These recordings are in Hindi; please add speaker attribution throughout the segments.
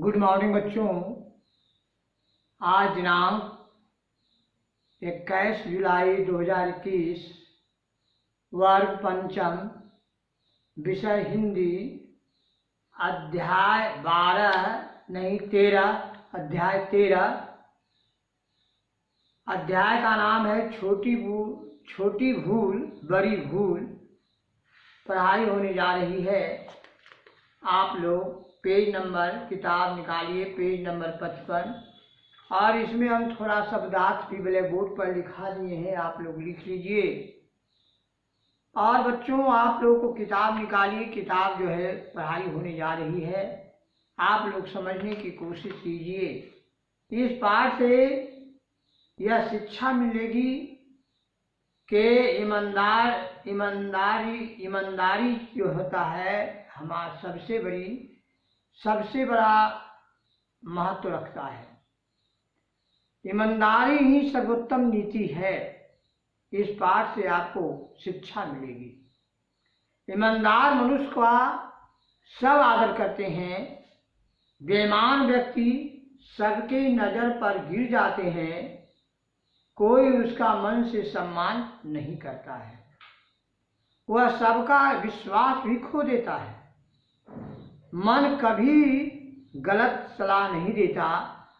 Speaker 1: गुड मॉर्निंग बच्चों। आज दिनांक 21 जुलाई 2021, वर्ग पंचम, विषय हिंदी, अध्याय 12 नहीं 13, अध्याय 13। अध्याय का नाम है छोटी भूल बड़ी भूल। पढ़ाई होने जा रही है। आप लोग पेज नंबर किताब निकालिए, पेज नंबर 55, और इसमें हम थोड़ा शब्दार्थ भी ब्लैक बोर्ड पर लिखा दिए हैं, आप लोग लिख लीजिए। और बच्चों आप लोगों को किताब निकालिए, किताब जो है पढ़ाई होने जा रही है, आप लोग समझने की कोशिश कीजिए। इस पाठ से यह शिक्षा मिलेगी कि ईमानदारी जो होता है हमारा सबसे बड़ा महत्व रखता है। ईमानदारी ही सर्वोत्तम नीति है। इस पाठ से आपको शिक्षा मिलेगी। ईमानदार मनुष्य का सब आदर करते हैं। बेईमान व्यक्ति सबके नजर पर गिर जाते हैं। कोई उसका मन से सम्मान नहीं करता है। वह सबका विश्वास भी खो देता है। मन कभी गलत सलाह नहीं देता।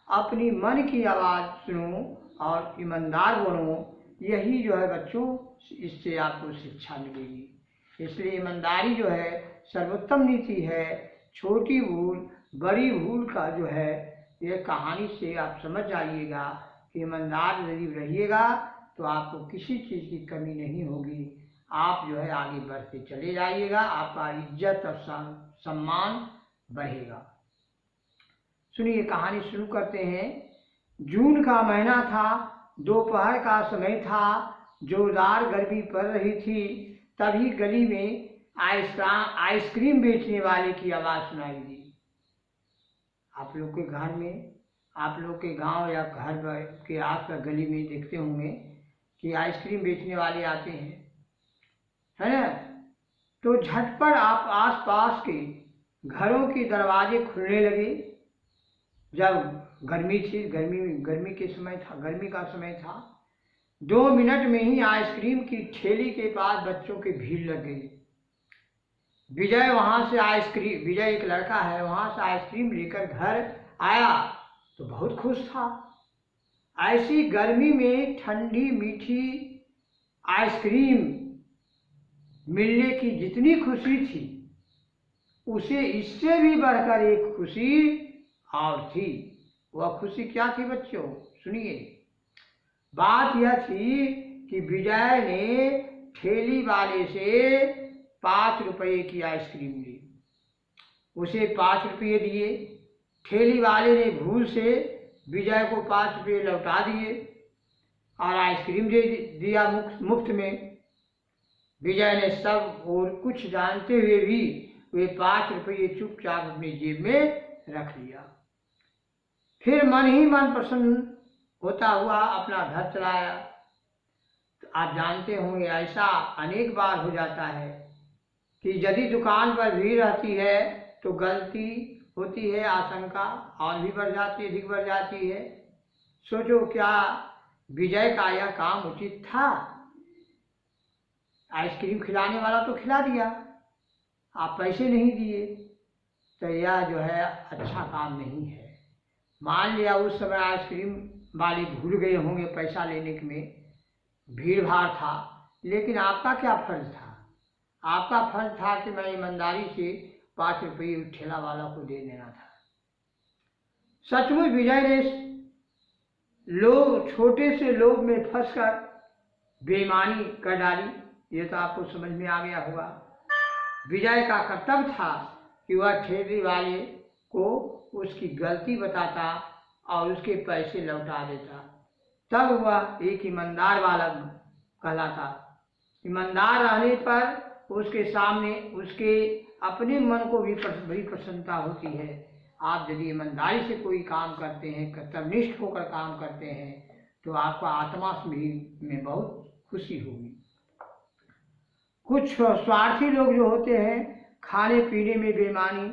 Speaker 1: अपनी मन की आवाज़ सुनो और ईमानदार बनो। यही जो है बच्चों, इससे आपको शिक्षा मिलेगी। इसलिए ईमानदारी जो है सर्वोत्तम नीति है। छोटी भूल बड़ी भूल का जो है ये कहानी से आप समझ जाइएगा कि ईमानदार यदि रहिएगा तो आपको किसी चीज़ की कमी नहीं होगी। आप जो है आगे बढ़ते चले जाइएगा, आपका इज्जत और सम्मान बढ़ेगा। सुनिए, कहानी शुरू करते हैं। जून का महीना था, दोपहर का समय था, जोरदार गर्मी पड़ रही थी। तभी गली में आइसक्रीम बेचने वाले की आवाज़ सुनाई दी। आप लोग के घर में, आप लोग के गांव या घर के आस पास गली में देखते होंगे कि आइसक्रीम बेचने वाले आते हैं, है ना। तो झटपट आप आसपास के घरों के दरवाजे खुलने लगे। जब गर्मी थी, गर्मी के समय था, गर्मी का समय था। 2 मिनट में ही आइसक्रीम की ठेली के पास बच्चों की भीड़ लग गई। विजय एक लड़का है, वहां से आइसक्रीम लेकर घर आया तो बहुत खुश था। ऐसी गर्मी में ठंडी मीठी आइसक्रीम मिलने की जितनी खुशी थी, उसे इससे भी बढ़कर एक खुशी और थी। वह खुशी क्या थी बच्चों, सुनिए। बात यह थी कि विजय ने ठेली वाले से 5 रुपये की आइसक्रीम ली। उसे 5 रुपये दिए। ठेली वाले ने भूल से विजय को 5 रुपये लौटा दिए और आइसक्रीम दे दिया मुफ्त में। विजय ने सब और कुछ जानते हुए भी वे 5 रुपये चुपचाप अपनी जेब में रख लिया। फिर मन ही मन प्रसन्न होता हुआ अपना घर चलाया। तो आप जानते होंगे ऐसा अनेक बार हो जाता है कि यदि दुकान पर भीड़ रहती है तो गलती होती है, आशंका और भी बढ़ जाती है, अधिक बढ़ जाती है। सोचो, क्या विजय का यह काम उचित था? आइसक्रीम खिलाने वाला तो खिला दिया, आप पैसे नहीं दिए, तो यह जो है अच्छा काम नहीं है। मान लिया उस समय आइसक्रीम वाले भूल गए होंगे पैसा लेने में, भीड़ भाड़ था, लेकिन आपका क्या फर्ज था? आपका फर्ज था कि मैं ईमानदारी से 5 रुपये ठेला वाला को दे देना था। सचमुच विजय ने छोटे से लोभ में फंसकर बेईमानी कर डाली। ये तो आपको समझ में आ गया होगा। विजय का कर्तव्य था कि वह ठेली वाले को उसकी गलती बताता और उसके पैसे लौटा देता, तब वह एक ईमानदार वाला कहलाता। ईमानदार रहने पर उसके सामने उसके अपने मन को भी बड़ी प्रसन्नता होती है। आप यदि ईमानदारी से कोई काम करते हैं, कर्तव्यनिष्ठ होकर काम करते हैं, तो आपका आत्मा में बहुत खुशी होगी। कुछ स्वार्थी लोग जो होते हैं, खाने पीने में बेईमानी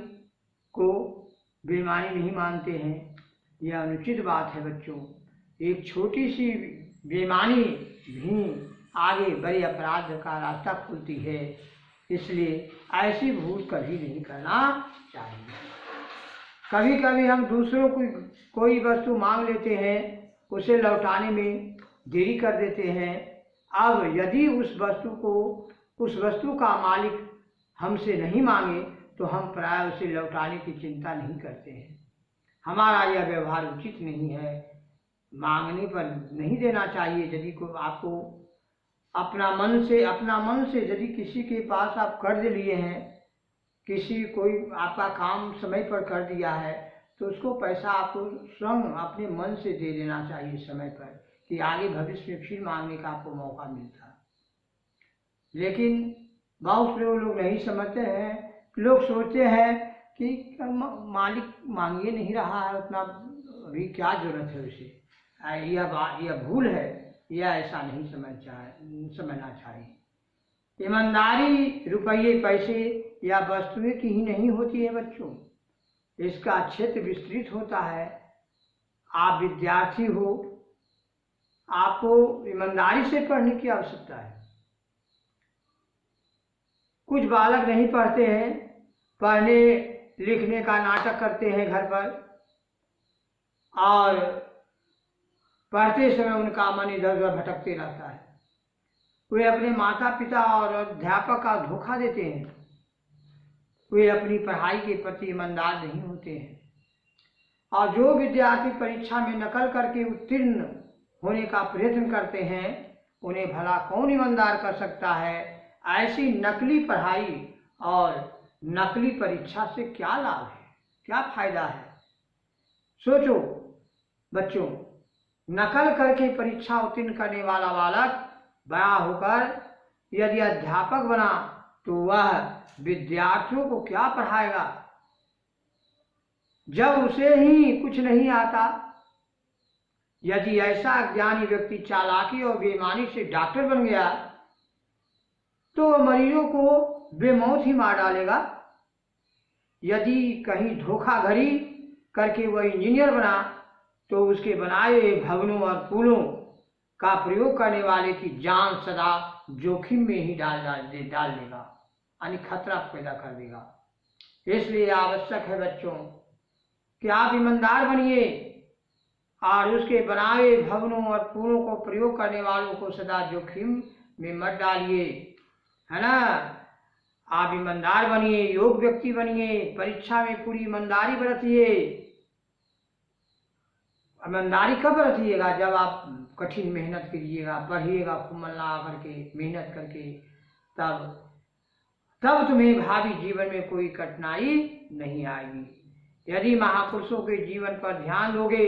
Speaker 1: को बेईमानी नहीं मानते हैं, यह अनुचित बात है बच्चों। एक छोटी सी बेईमानी भी आगे बड़े अपराध का रास्ता खोलती है, इसलिए ऐसी भूल कभी नहीं करना चाहिए। कभी कभी हम दूसरों को कोई वस्तु मांग लेते हैं, उसे लौटाने में देरी कर देते हैं। अब यदि उस वस्तु का मालिक हमसे नहीं मांगे तो हम प्राय उसे लौटाने की चिंता नहीं करते हैं। हमारा यह व्यवहार उचित नहीं है। मांगने पर नहीं देना चाहिए। यदि आपको अपना मन से यदि किसी के पास आप कर्ज लिए हैं, कोई आपका काम समय पर कर दिया है, तो उसको पैसा आपको स्वयं अपने मन से दे देना चाहिए समय पर, कि आगे भविष्य में फिर मांगने का आपको मौका मिलता। लेकिन बहुत से लोग नहीं समझते हैं। लोग सोचते हैं कि मालिक मांगे नहीं रहा है उतना, अभी क्या जरूरत है उसे। यह भूल है, यह ऐसा नहीं समझना चाहिए। ईमानदारी रुपये, पैसे या वस्तुएं की ही नहीं होती है बच्चों, इसका क्षेत्र विस्तृत होता है। आप विद्यार्थी हो, आपको ईमानदारी से पढ़ने की आवश्यकता है। कुछ बालक नहीं पढ़ते हैं, पढ़ने लिखने का नाटक करते हैं घर पर, और पढ़ते समय उनका मन इधर उधर भटकते रहता है। वे अपने माता पिता और अध्यापक का धोखा देते हैं। वे अपनी पढ़ाई के प्रति ईमानदार नहीं होते हैं। और जो विद्यार्थी परीक्षा में नकल करके उत्तीर्ण होने का प्रयत्न करते हैं, उन्हें भला कौन ईमानदार कर सकता है। ऐसी नकली पढ़ाई और नकली परीक्षा से क्या लाभ है, क्या फायदा है। सोचो बच्चों, नकल करके परीक्षा उत्तीर्ण करने वाला बालक बड़ा होकर यदि अध्यापक बना तो वह विद्यार्थियों को क्या पढ़ाएगा, जब उसे ही कुछ नहीं आता। यदि ऐसा अज्ञानी व्यक्ति चालाकी और बेईमानी से डॉक्टर बन गया तो मरीजों को बेमौत ही मार डालेगा। यदि कहीं धोखाधड़ी करके वह इंजीनियर बना तो उसके बनाए हुए भवनों और पुलों का प्रयोग करने वाले की जान सदा जोखिम में ही डाल देगा, यानी खतरा पैदा कर देगा। इसलिए आवश्यक है बच्चों कि आप ईमानदार बनिए और उसके बनाए भवनों और पुलों को प्रयोग करने वालों को सदा जोखिम में मत डालिए, है ना। आप ईमानदार बनिए, योग्य व्यक्ति बनिए, परीक्षा में पूरी ईमानदारी बरतिए। ईमानदारी कब बरतिएगा, जब आप कठिन मेहनत कीजिएगा, पढ़िएगा खूब मन लगा करके, मेहनत करके, तब तुम्हें भावी जीवन में कोई कठिनाई नहीं आएगी। यदि महापुरुषों के जीवन पर ध्यान दोगे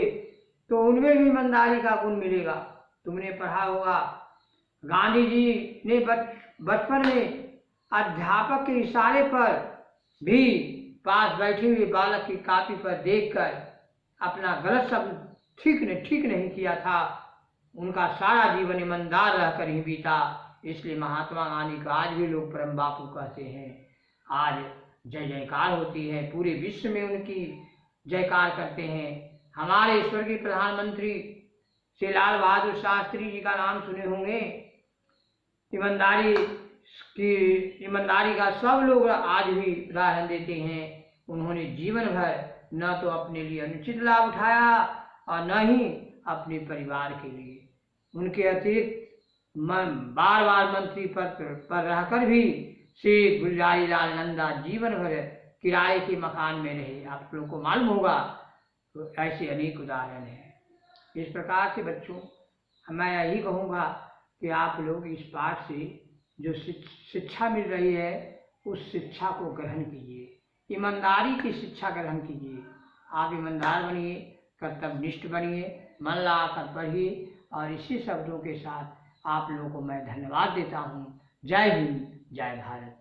Speaker 1: तो उनमें भी ईमानदारी का गुण मिलेगा। तुमने पढ़ा होगा, गांधी जी ने बचपन में अध्यापक के इशारे पर भी पास बैठे हुए बालक की कॉपी पर देखकर अपना गलत शब्द ठीक नहीं किया था। उनका सारा जीवन ईमानदार रहकर ही बीता। इसलिए महात्मा गांधी को आज भी लोग परम बापू कहते हैं। आज जय जयकार होती है, पूरे विश्व में उनकी जयकार करते हैं। हमारे स्वर्गीय प्रधानमंत्री श्री लाल बहादुर शास्त्री जी का नाम सुने होंगे। ईमानदारी का सब लोग आज भी उदाहरण देते हैं। उन्होंने जीवन भर न तो अपने लिए अनुचित लाभ उठाया और न ही अपने परिवार के लिए। उनके अतिरिक्त बार बार मंत्री पद पर रहकर भी श्री गुलजारी लाल नंदा जीवन भर किराए के मकान में रहे। आप लोगों को मालूम होगा, तो ऐसे अनेक उदाहरण हैं। इस प्रकार से बच्चों, मैं यही कहूँगा कि आप लोग इस पाठ से जो शिक्षा मिल रही है उस शिक्षा को ग्रहण कीजिए, ईमानदारी की शिक्षा ग्रहण कीजिए। आप ईमानदार बनिए, कर्तव्यनिष्ठ बनिए, मन लगाकर पढ़िए। और इसी शब्दों के साथ आप लोगों को मैं धन्यवाद देता हूँ। जय हिंद, जय भारत।